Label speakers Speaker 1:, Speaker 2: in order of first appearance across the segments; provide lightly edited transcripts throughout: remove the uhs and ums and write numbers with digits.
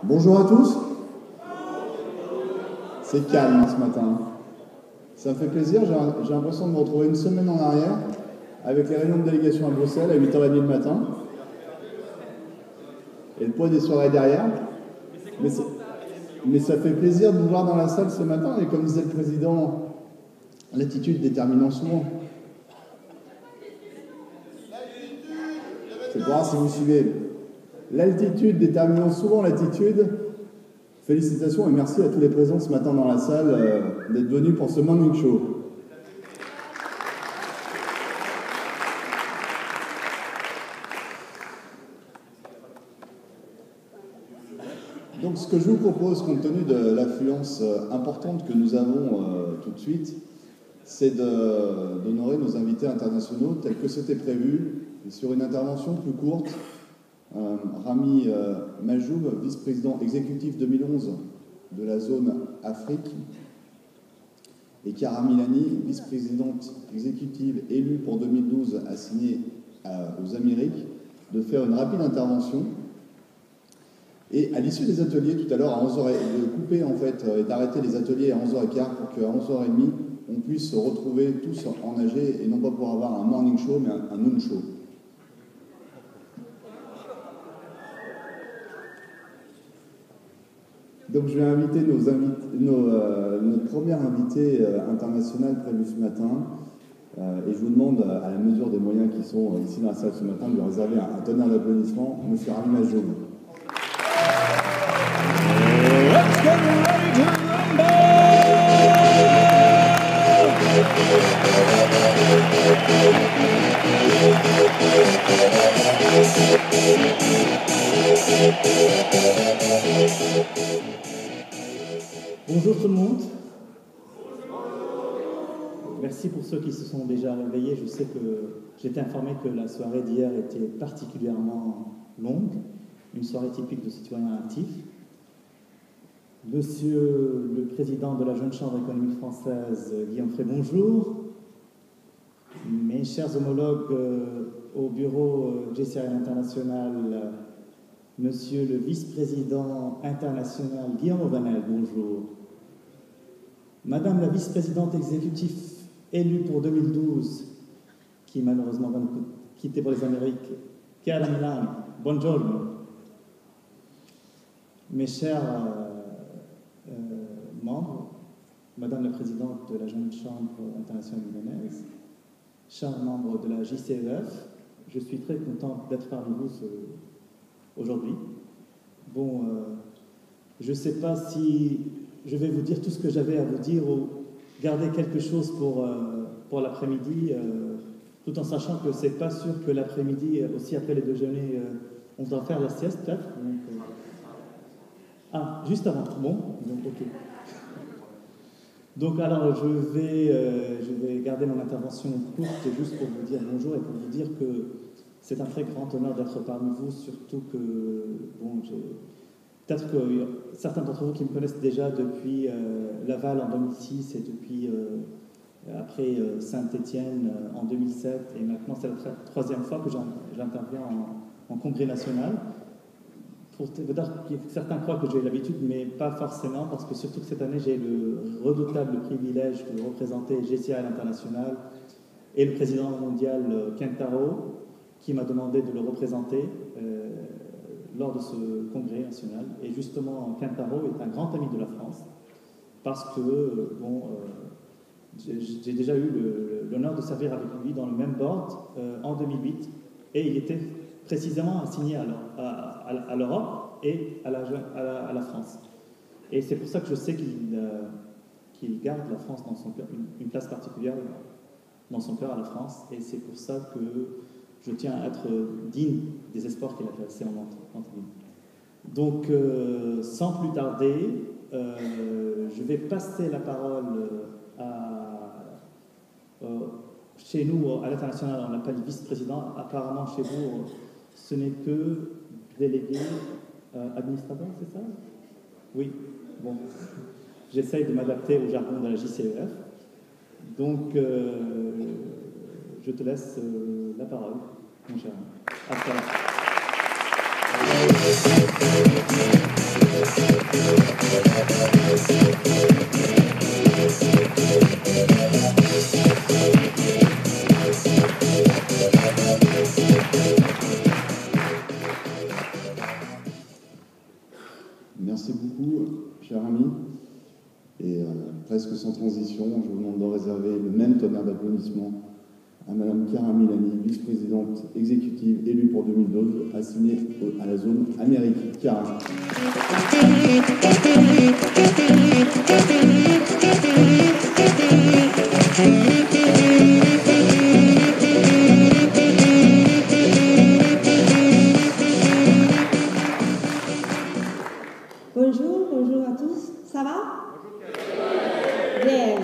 Speaker 1: Bonjour à tous. C'est calme ce matin. Ça me fait plaisir, j'ai l'impression de me retrouver une semaine en arrière avec les réunions de délégation à Bruxelles à 8h30 le matin et le poids des soirées derrière. Mais ça fait plaisir de vous voir dans la salle ce matin et comme disait le président, l'attitude déterminant souvent. C'est pour voir si vous suivez. L'altitude déterminant souvent l'attitude. Félicitations et merci à tous les présents ce matin dans la salle d'être venus pour ce Morning Show. Donc ce que je vous propose, compte tenu de l'affluence importante que nous avons tout de suite, c'est d'honorer nos invités internationaux tels que c'était prévu, et sur une intervention plus courte. Rami Majoub, vice-président exécutif 2011 de la zone Afrique, et Chiara Milani, vice-présidente exécutive élue pour 2012 assignée aux Amériques, de faire une rapide intervention. Et à l'issue des ateliers, tout à l'heure, à 11h, de couper en fait et d'arrêter les ateliers à 11h15 pour qu'à 11h30, on puisse se retrouver tous en AG et non pas pour avoir un morning show, mais un noon show. Donc je vais inviter notre première invitée internationale prévue ce matin. Et je vous demande, à la mesure des moyens qui sont ici dans la salle ce matin, de lui réserver un tonnerre d'applaudissements, M. Rami Majoub.
Speaker 2: Let's get ready to rumble!
Speaker 3: Bonjour tout le monde. Merci pour ceux qui se sont déjà réveillés. Je sais que j'étais informé que la soirée d'hier était particulièrement longue, une soirée typique de citoyens actifs. Monsieur le Président de la Jeune Chambre économique française, Guillaume Frey, bonjour. Mes chers homologues au bureau JCI International, Monsieur le Vice-président international Guillaume Aubanel, bonjour. Madame la Vice-présidente exécutive élue pour 2012, qui malheureusement va nous quitter pour les Amériques, Chiara Milani, buongiorno. Mes chers membres, Madame la Présidente de la Jeune Chambre internationale libanaise, chers membres de la JCEF, je suis très content d'être parmi vous aujourd'hui. Bon, je ne sais pas si je vais vous dire tout ce que j'avais à vous dire ou garder quelque chose pour l'après-midi, tout en sachant que c'est pas sûr que l'après-midi, aussi après le déjeuner, on doit faire la sieste peut-être. Ah, juste avant. Bon, donc ok. Donc alors je vais garder mon intervention courte juste pour vous dire bonjour et pour vous dire que c'est un très grand honneur d'être parmi vous, surtout que, bon, peut-être que certains d'entre vous qui me connaissent déjà depuis Laval en 2006 et depuis après Saint-Étienne en 2007, et maintenant c'est la troisième fois que j'interviens en congrès national. Pour te dire que certains croient que j'ai l'habitude, mais pas forcément, parce que surtout que cette année j'ai le redoutable privilège de représenter JCI à l'international et le président mondial Kentaro, qui m'a demandé de le représenter lors de ce congrès national. Et justement, Kentaro est un grand ami de la France, parce que j'ai déjà eu l'honneur de servir avec lui dans le même board en 2008, et il était précisément assigné à l'Europe et à la France. Et c'est pour ça que je sais qu'il garde la France dans son cœur, une place particulière dans son cœur à la France, et c'est pour ça que je tiens à être digne des espoirs qu'il a placés entre nous. Donc, sans plus tarder, je vais passer la parole chez nous, à l'international, on l'appelle vice-président. Apparemment, chez vous, ce n'est que délégué administrateur, c'est ça? Oui, bon. J'essaye de m'adapter au jargon de la JCEF. Donc, je te laisse la parole, mon cher. À toi.
Speaker 1: Merci beaucoup, cher ami. Et presque sans transition, je vous demande de réserver le même tonnerre d'applaudissements à Madame Chiara Milani, vice-présidente exécutive élue pour 2012, assignée à la zone Amérique. Chiara.
Speaker 4: Bonjour à tous. Ça va? Bien.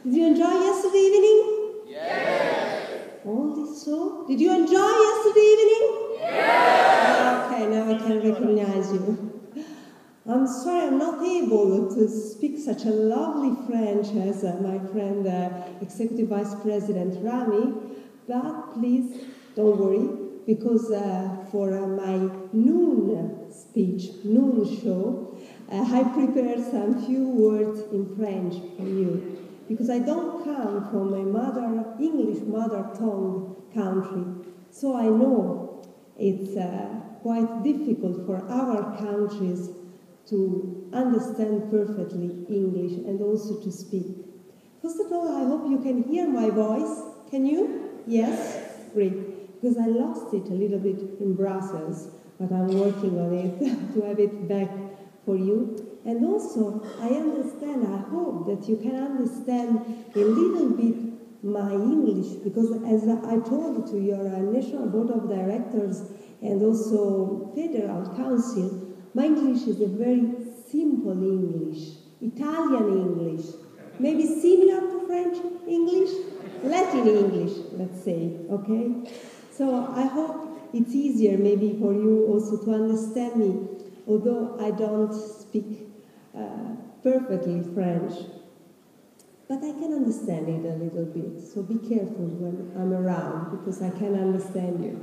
Speaker 4: Did you enjoy yesterday evening? Yes. Only so? Did you enjoy yesterday evening? Yes. Okay, now I can recognize you. I'm sorry I'm not able to speak such a lovely French as my friend, Executive Vice President Rami, but please don't worry, because for my noon speech, noon show, I prepared some few words in French for you, because I don't come from a English mother tongue country, so I know it's quite difficult for our countries to understand perfectly English and also to speak. First of all, I hope you can hear my voice. Can you? Yes? Great. Because I lost it a little bit in Brussels, but I'm working on it to have it back for you. And also, I hope that you can understand a little bit my English, because as I told to your National Board of Directors and also Federal Council, my English is a very simple English, Italian English, maybe similar to French English, Latin English, let's say, okay? So I hope it's easier maybe for you also to understand me, although I don't speak perfectly French. But I can understand it a little bit, so be careful when I'm around, because I can understand you.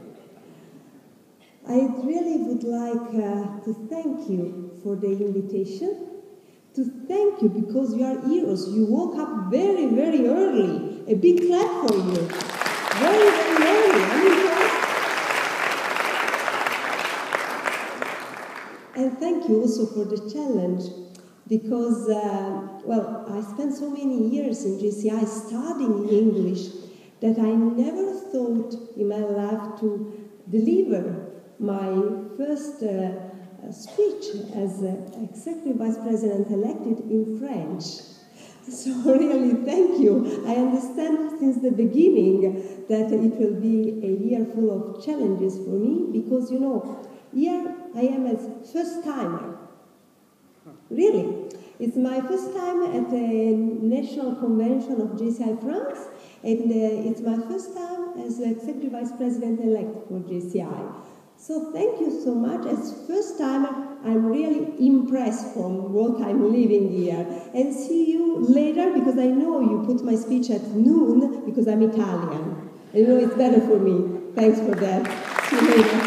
Speaker 4: I really would like to thank you for the invitation, to thank you because you are heroes. You woke up very, very early. A big clap for you. Very, very early. I'm impressed. And thank you also for the challenge, because, well, I spent so many years in JCI studying English that I never thought in my life to deliver my first speech as Executive Vice President elected in French. So really, thank you. I understand since the beginning that it will be a year full of challenges for me, because, you know, here I am as first-timer. Really. It's my first time at the National Convention of JCI France, and it's my first time as Executive Vice President-elect for JCI. So thank you so much. As first timer, I'm really impressed from what I'm living here. And see you later, because I know you put my speech at noon, because I'm Italian. You know, it's better for me. Thanks for that. See you later.